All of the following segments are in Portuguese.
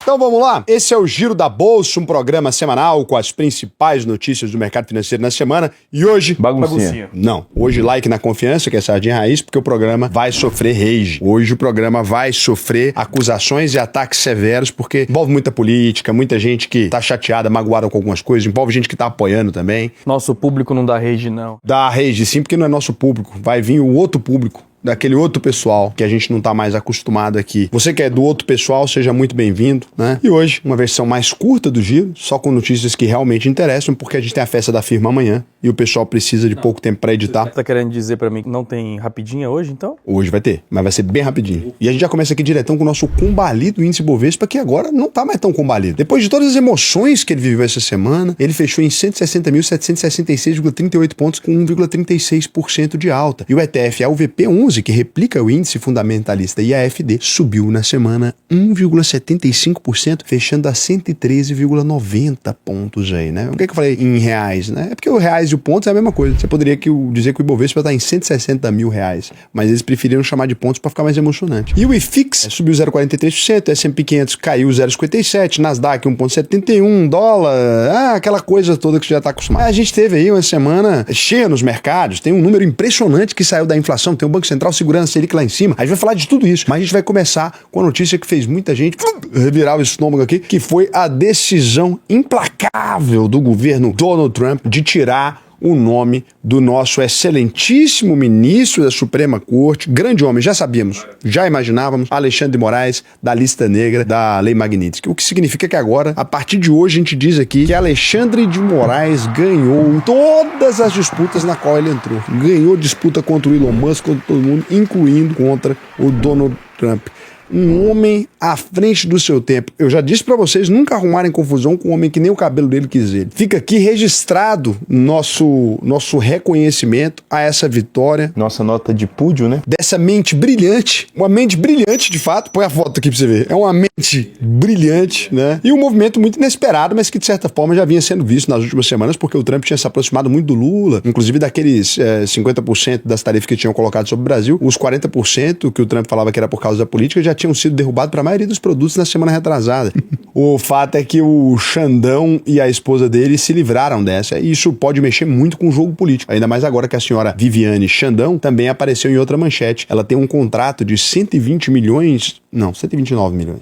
Então vamos lá, esse é o Giro da Bolsa, um programa semanal com as principais notícias do mercado financeiro na semana. E hoje... Baguncinha. Não, hoje like na confiança, que é sardinha raiz, porque o programa vai sofrer rage. Hoje o programa vai sofrer acusações e ataques severos, porque envolve muita política, muita gente que tá chateada, magoada com algumas coisas, envolve gente que tá apoiando também. Nosso público não dá rage, não. Dá rage sim, porque não é nosso público, vai vir o outro público. Daquele outro pessoal que a gente não tá mais acostumado aqui. Você que é do outro pessoal, seja muito bem-vindo, né? E hoje, uma versão mais curta do Giro, só com notícias que realmente interessam, porque a gente tem a festa da firma amanhã e o pessoal precisa de pouco tempo pra editar. Você tá querendo dizer pra mim que não tem rapidinha hoje, então? Hoje vai ter, mas vai ser bem rapidinho. E a gente já começa aqui diretão com o nosso combalido índice Bovespa, que agora não tá mais tão combalido. Depois de todas as emoções que ele viveu essa semana, ele fechou em 160.766,38 pontos com 1,36% de alta. E o ETF AUVP11, que replica o índice fundamentalista IAFD, subiu na semana 1,75%, fechando a 113,90 pontos aí, né? Por que eu falei em reais, né? É porque o reais e o pontos é a mesma coisa. Você poderia dizer que o Ibovespa está em 160 mil reais, mas eles preferiram chamar de pontos para ficar mais emocionante. E o IFIX subiu 0,43%, S&P 500 caiu 0,57%, Nasdaq 1,71%, dólar, aquela coisa toda que você já está acostumado. A gente teve aí uma semana cheia nos mercados, tem um número impressionante que saiu da inflação, tem o Banco Central segurando a Selic lá em cima. A gente vai falar de tudo isso, mas a gente vai começar com a notícia que fez muita gente revirar o estômago aqui, que foi a decisão implacável do governo Donald Trump de tirar o nome do nosso excelentíssimo ministro da Suprema Corte, grande homem, já sabíamos, já imaginávamos, Alexandre de Moraes, da lista negra da Lei Magnitsky. O que significa que agora, a partir de hoje, a gente diz aqui que Alexandre de Moraes ganhou todas as disputas na qual ele entrou. Ganhou disputa contra o Elon Musk, contra todo mundo, incluindo contra o Donald Trump. Um homem à frente do seu tempo. Eu já disse pra vocês nunca arrumarem confusão com um homem que nem o cabelo dele quis ele. Fica aqui registrado nosso reconhecimento a essa vitória. Nossa nota de púdio, né? Dessa mente brilhante. Uma mente brilhante, de fato. Põe a foto aqui pra você ver. É uma mente brilhante, né? E um movimento muito inesperado, mas que de certa forma já vinha sendo visto nas últimas semanas, porque o Trump tinha se aproximado muito do Lula. Inclusive daqueles 50% das tarifas que tinham colocado sobre o Brasil. Os 40% que o Trump falava que era por causa da política já tinham sido derrubados para a maioria dos produtos na semana retrasada. O fato é que o Xandão e a esposa dele se livraram dessa, e isso pode mexer muito com o jogo político. Ainda mais agora que a senhora Viviane Xandão também apareceu em outra manchete. Ela tem um contrato de 129 milhões,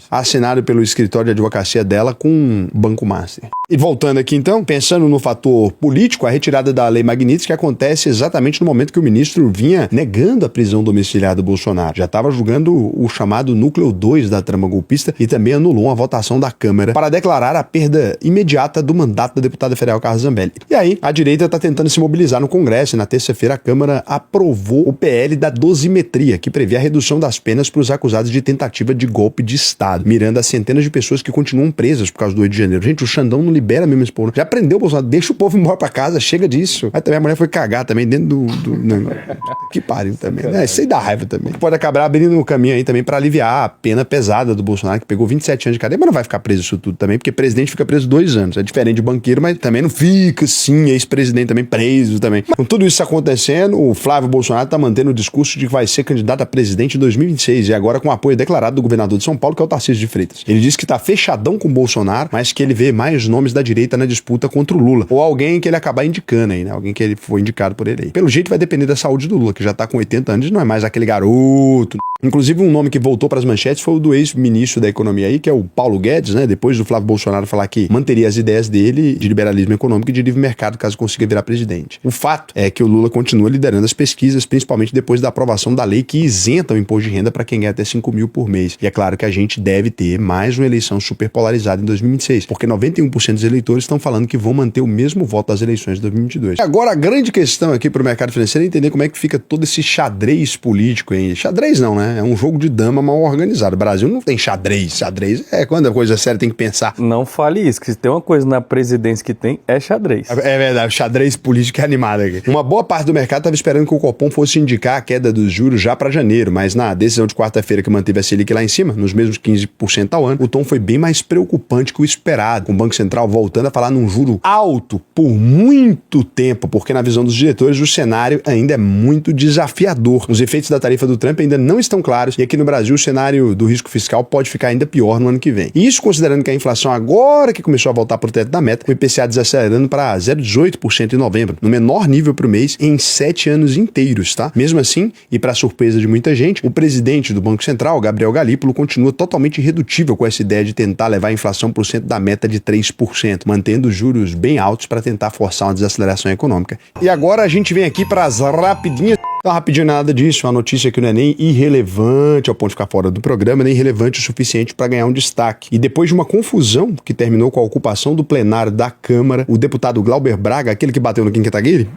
assinado pelo escritório de advocacia dela com o Banco Master. E voltando aqui então, pensando no fator político, a retirada da Lei Magnitsky acontece exatamente no momento que o ministro vinha negando a prisão domiciliar do Bolsonaro. Já estava julgando o chamado núcleo 2 da trama golpista e também anulou uma votação da Câmara para declarar a perda imediata do mandato da deputada federal Carla Zambelli. E aí, a direita está tentando se mobilizar no Congresso e na terça-feira a Câmara aprovou o PL da dosimetria, que prevê a redução das penas para os acusados de tentativa de golpe de Estado, mirando as centenas de pessoas que continuam presas por causa do 8 de janeiro. Gente, o Xandão não libera mesmo esse povo. Já prendeu o Bolsonaro, deixa o povo embora pra casa, chega disso. Aí também a mulher foi cagar também dentro do que pariu também, né? Isso aí dá raiva também. Pode acabar abrindo um caminho aí também pra aliviar a pena pesada do Bolsonaro, que pegou 27 anos de cadeia, mas não vai ficar preso isso tudo também, porque presidente fica preso 2 anos. É diferente de banqueiro, mas também não fica, sim, ex-presidente também preso também. Mas, com tudo isso acontecendo, o Flávio Bolsonaro tá mantendo o discurso de que vai ser candidato a presidente em 2026, e agora com o apoio declarado do governador de São Paulo, que é o Tarcísio de Freitas. Ele disse que tá fechadão com o Bolsonaro, mas que ele vê mais nomes da direita na disputa contra o Lula. Ou alguém que ele acabar indicando aí, né? Alguém que ele foi indicado por ele aí. Pelo jeito vai depender da saúde do Lula, que já tá com 80 anos e não é mais aquele garoto. Inclusive um nome que voltou para as manchetes foi o do ex-ministro da Economia aí, que é o Paulo Guedes, né? Depois do Flávio Bolsonaro falar que manteria as ideias dele de liberalismo econômico e de livre mercado caso consiga virar presidente. O fato é que o Lula continua liderando as pesquisas, principalmente depois da aprovação da lei que isenta o imposto de renda para quem ganha até 5 mil por mês. E é claro que a gente deve ter mais uma eleição super polarizada em 2026, porque 91% dos eleitores estão falando que vão manter o mesmo voto das eleições de 2022. Agora, a grande questão aqui para o mercado financeiro é entender como é que fica todo esse xadrez político aí. Xadrez não, né? É um jogo de dama mal organizado. O Brasil não tem xadrez. Xadrez é quando a coisa séria tem que pensar. Não fale isso, que se tem uma coisa na presidência que tem, é xadrez. É verdade, o xadrez político é animado aqui. Uma boa parte do mercado estava esperando que o Copom fosse indicar a queda dos juros já para janeiro, mas na decisão de quarta-feira que manteve a Selic lá em cima, nos mesmos 15% ao ano, o tom foi bem mais preocupante que o esperado, com o Banco Central voltando a falar num juro alto por muito tempo, porque na visão dos diretores o cenário ainda é muito desafiador. Os efeitos da tarifa do Trump ainda não estão claros, e aqui no Brasil o cenário do risco fiscal pode ficar ainda pior no ano que vem. E isso considerando que a inflação agora que começou a voltar para o teto da meta, o IPCA desacelerando para 0,18% em novembro, no menor nível para o mês em 7 anos inteiros, tá? Mesmo assim, e para surpresa de muita gente, o presidente do Banco Central, Gabriel Galípolo, continua totalmente irredutível com essa ideia de tentar levar a inflação para o centro da meta de 3%, mantendo os juros bem altos para tentar forçar uma desaceleração econômica. E agora a gente vem aqui para as rapidinhas. Não, rapidinho nada disso, uma notícia que não é nem irrelevante ao ponto de ficar fora do programa, nem relevante o suficiente para ganhar um destaque. E depois de uma confusão que terminou com a ocupação do plenário da Câmara, o deputado Glauber Braga, aquele que bateu no Kim Kataguiri,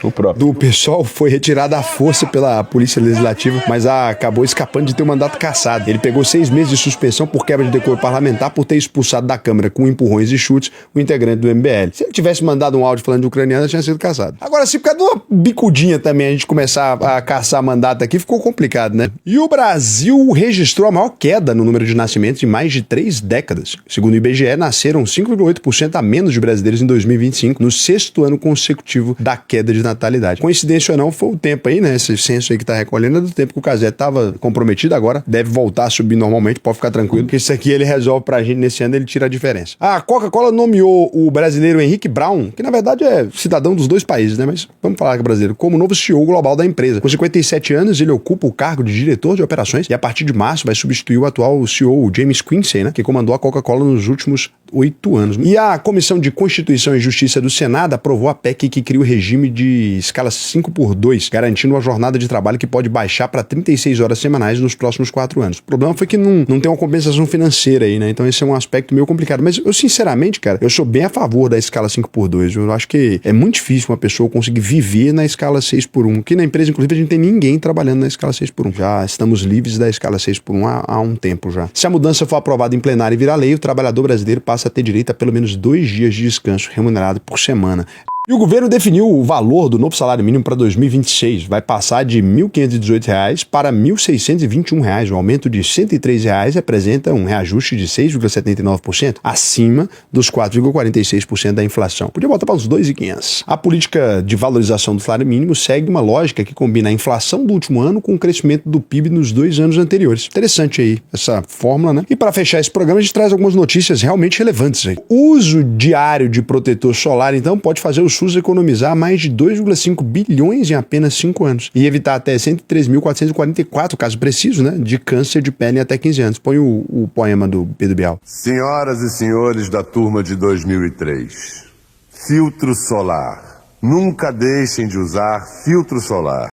O próprio. do PSOL, foi retirado à força pela Polícia Legislativa, mas acabou escapando de ter o mandato cassado. Ele pegou 6 meses de suspensão por quebra de decoro parlamentar por ter expulsado da Câmara com empurrões e chutes o integrante do MBL. Se ele tivesse mandado um áudio falando de ucraniano, tinha sido cassado. Agora, se por causa de uma bicudinha também a gente começar a caçar mandato aqui, ficou complicado, né? E o Brasil registrou a maior queda no número de nascimentos em mais de 3 décadas. Segundo o IBGE, nasceram 5,8% a menos de brasileiros em 2025, no 6º ano consecutivo da queda de natalidade. Coincidência ou não, foi o tempo aí, né? Esse censo aí que tá recolhendo é do tempo que o Cazé tava comprometido, agora deve voltar a subir normalmente, pode ficar tranquilo, porque isso aqui ele resolve pra gente nesse ano, ele tira a diferença. A Coca-Cola nomeou o brasileiro Henrique Braun, que na verdade é cidadão dos 2 países, né? Mas vamos falar que é brasileiro, como novo CEO global da empresa. Com 57 anos, ele ocupa o cargo de diretor de operações e a partir de março vai substituir o atual CEO, James Quincey, né? Que comandou a Coca-Cola nos últimos 8 anos. E a Comissão de Constituição e Justiça do Senado aprovou a PEC que cria o regime de escala 5x2, garantindo uma jornada de trabalho que pode baixar para 36 horas semanais nos próximos 4 anos. O problema foi que não tem uma compensação financeira aí, né? Então esse é um aspecto meio complicado. Mas eu, sinceramente, cara, eu sou bem a favor da escala 5x2. Eu acho que é muito difícil uma pessoa conseguir viver na escala 6x1. Aqui na empresa, inclusive, a gente não tem ninguém trabalhando na escala 6x1. Já estamos livres da escala 6x1 há um tempo já. Se a mudança for aprovada em plenário e virar lei, o trabalhador brasileiro passa a ter direito a pelo menos 2 dias de descanso remunerado por semana. E o governo definiu o valor do novo salário mínimo para 2026. Vai passar de R$ 1.518 para R$ 1.621. O aumento de R$ 103 representa um reajuste de 6,79%, acima dos 4,46% da inflação. Podia botar para uns 2.500. A política de valorização do salário mínimo segue uma lógica que combina a inflação do último ano com o crescimento do PIB nos 2 anos anteriores. Interessante aí essa fórmula, né? E para fechar esse programa, a gente traz algumas notícias realmente relevantes aí. O uso diário de protetor solar, então, pode fazer o SUS economizar mais de 2,5 bilhões em apenas 5 anos e evitar até 103.444, caso preciso, né, de câncer de pele em até 15 anos. Põe o poema do Pedro Bial. Senhoras e senhores da turma de 2003, filtro solar. Nunca deixem de usar filtro solar.